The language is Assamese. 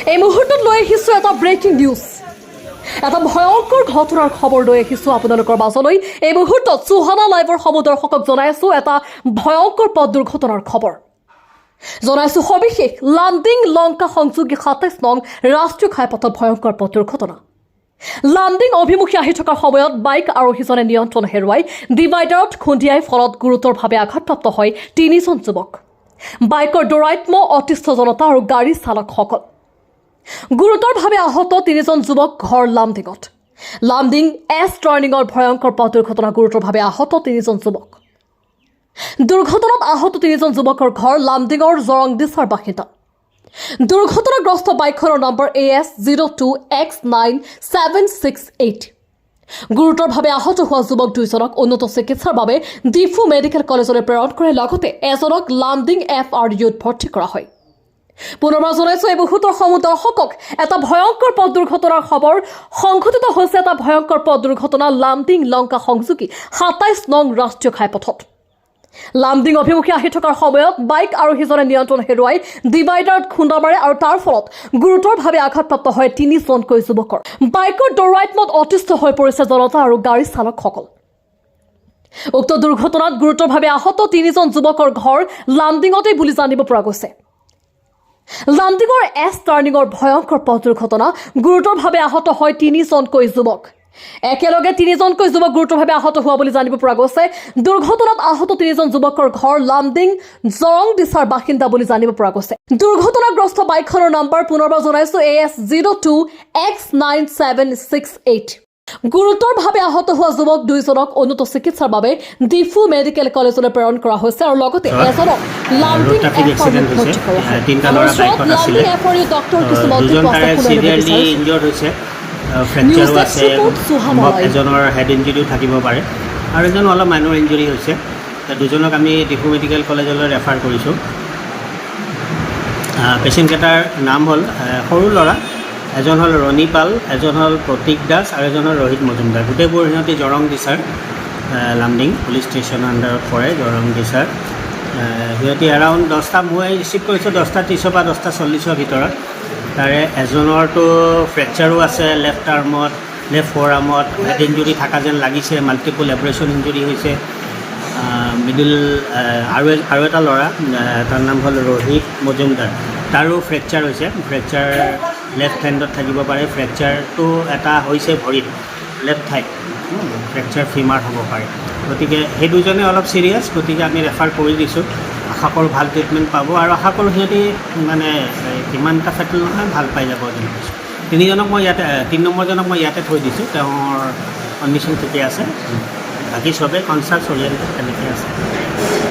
এই মুহূৰ্তত লৈ আহিছোঁ এটা ব্ৰেকিং নিউজ। এটা ভয়ংকৰ ঘটনাৰ খবৰ লৈ আহিছোঁ আপোনালোকৰ মাজলৈ। এই মুহূৰ্তত চুহানা লাইভৰ সমদৰ্শকক জনাইছোঁ এটা ভয়ংকৰ পথ দুৰ্ঘটনাৰ খবৰ। জনাইছোঁ সবিশেষ লামডিং লংকা সংযোগী ২৭ নং ৰাষ্ট্ৰীয় ঘাইপথত ভয়ংকৰ পথ দুৰ্ঘটনা। লামডিং অভিমুখী আহি থকাৰ সময়ত বাইক আৰোহীজনে নিয়ন্ত্ৰণ হেৰুৱাই ডিভাইডাৰত খুন্দিয়াই ফলত গুৰুতৰভাৱে আঘাতপ্ৰাপ্ত হয় ৩জন যুৱক। বাইকৰ দৌৰাত্ম্য অতিষ্ঠ জনতা আৰু গাড়ী চালকসকল। গুৰুতৰভাৱে আহত ৩জন যুৱক ঘৰ লামডিঙত। লামডিং এছ টাৰ্ণিঙৰ ভয়ংকৰ পথ দুৰ্ঘটনা গুৰুতৰভাৱে আহত 3জন যুৱক। দুৰ্ঘটনাত আহত 3জন যুৱকৰ ঘৰ লামডিঙৰ জৰংদিছাৰ বাসিন্দা। দুৰ্ঘটনাগ্ৰস্ত বাইকখনৰ নম্বৰ AS02X9768। গুৰুতৰভাৱে আহত হোৱা যুৱক 2জনক উন্নত চিকিৎসাৰ বাবে ডিফু মেডিকেল কলেজলৈ প্ৰেৰণ কৰে, লগতে এজনক লামডিং FRUত ভৰ্তি কৰা হয়। পুনৰবাৰ জনাইছোঁ এই মুহূৰ্তৰ সমদৰ্শকক এটা ভয়ংকৰ পথ দুৰ্ঘটনাৰ খবৰ সংঘটিত হৈছে। এটা ভয়ংকৰ পথ দুৰ্ঘটনা লামডিং লংকা সংযোগী ২৭ নং ৰাষ্ট্ৰীয় ঘাইপথত। লামডিং অভিমুখী আহি থকাৰ সময়ত বাইক আৰোহীজনে নিয়ন্ত্ৰণ হেৰুৱাই ডিভাইডাৰত খুন্দা মাৰে আৰু তাৰ ফলত গুৰুতৰভাৱে আঘাতপ্ৰাপ্ত হয় ৩জনকৈ যুৱকৰ। বাইকৰ দৌৰাত্ম্যত অতিষ্ঠ হৈ পৰিছে জনতা আৰু গাড়ী চালকসকল। উক্ত দুৰ্ঘটনাত গুৰুতৰভাৱে আহত ৩জন যুৱকৰ ঘৰ লামডিঙতেই বুলি জানিব পৰা গৈছে। লামডিঙৰ এছ টাৰ্ণিঙৰ ভয়ংকৰ পথ দুৰ্ঘটনা গুৰুতৰভাৱে আহত হয় ৩জনকৈ যুৱক। একেলগে ৩জনকৈ যুৱক গুৰুতৰভাৱে আহত হোৱা বুলি জানিব পৰা গৈছে। দুৰ্ঘটনাত আহত ৩জন যুৱকৰ ঘৰ লামডিং জৰংদিছাৰ বাসিন্দা বুলি জানিব পৰা গৈছে। দুৰ্ঘটনাগ্ৰস্ত বাইকখনৰ নম্বৰ পুনৰবাৰ জনাইছোঁ AS02X9768। গুৰুতৰভাৱে আহত হোৱা যুৱক 2জনক উন্নত চিকিৎসাৰ বাবে ডিফু মেডিকেল কলেজলৈ প্ৰেৰণ কৰা হৈছে আৰু লগতে এজনক লামডিং FRUত ভৰ্তি কৰা হয়। লামডিং FRU ডক্টৰ কিছুমান ফ্ৰেকচাৰো আছে, এজনৰ হেড ইঞ্জুৰিও থাকিব পাৰে আৰু এজন অলপ মাইনৰ ইঞ্জুৰি হৈছে। দুজনক আমি ডিফু মেডিকেল কলেজলৈ ৰেফাৰ কৰিছোঁ। পেচেণ্টকেইটাৰ নাম হ'ল সৰু ল'ৰা, এজন হ'ল ৰণী পাল, এজন হ'ল প্ৰতীক দাস আৰু এজন হ'ল ৰোহিত মজুমদাৰ। গোটেইবোৰ সিহঁতি জৰংদিছাৰ লামডিং পুলিচ ষ্টেচনৰ আণ্ডাৰত পৰে জৰংদিছাৰ। সিহঁতি এৰাউণ্ড 10টা মই ৰিচিভ কৰিছোঁ 10:30 পৰা 10:40 ভিতৰত। তাৰে এজনৰতো ফ্ৰেকচাৰো আছে লেফ্ট আৰ্মত, লেফ্ট ফ'ৰ আৰ্মত, হেড ইঞ্জুৰি থকা যেন লাগিছে, মাল্টিপল এব্ৰেশ্যন ইঞ্জুৰি হৈছে। মিডিল আৰু এটা ল'ৰা, তাৰ নাম হ'ল ৰোহিত মজুমদাৰ, তাৰো ফ্ৰেকচাৰ হৈছে। ফ্ৰেকচাৰ লেফ্ট হেণ্ডত থাকিব পাৰে। ফ্ৰেকচাৰটো এটা হৈছে ভৰিত, লেফ্ট থাইত ফ্ৰেকচাৰ ফিমাৰ হ'ব পাৰে। গতিকে সেই দুজনে অলপ ছিৰিয়াছ, গতিকে আমি ৰেফাৰ কৰি দিছোঁ। আশা কৰোঁ ভাল ট্ৰিটমেণ্ট পাব আৰু আশা কৰোঁ সিহঁতি মানে ইমান এটা ফেটেল নহয়, ভাল পাই যাব যেন পাইছোঁ। 3জনক মই ইয়াতে 3 নম্বৰজনক মই ইয়াতে থৈ দিছোঁ, তেওঁৰ কণ্ডিশ্যন ঠিকে আছে। বাকী চবেই কনচাৰ্ট চলি তেনেকৈ আছে।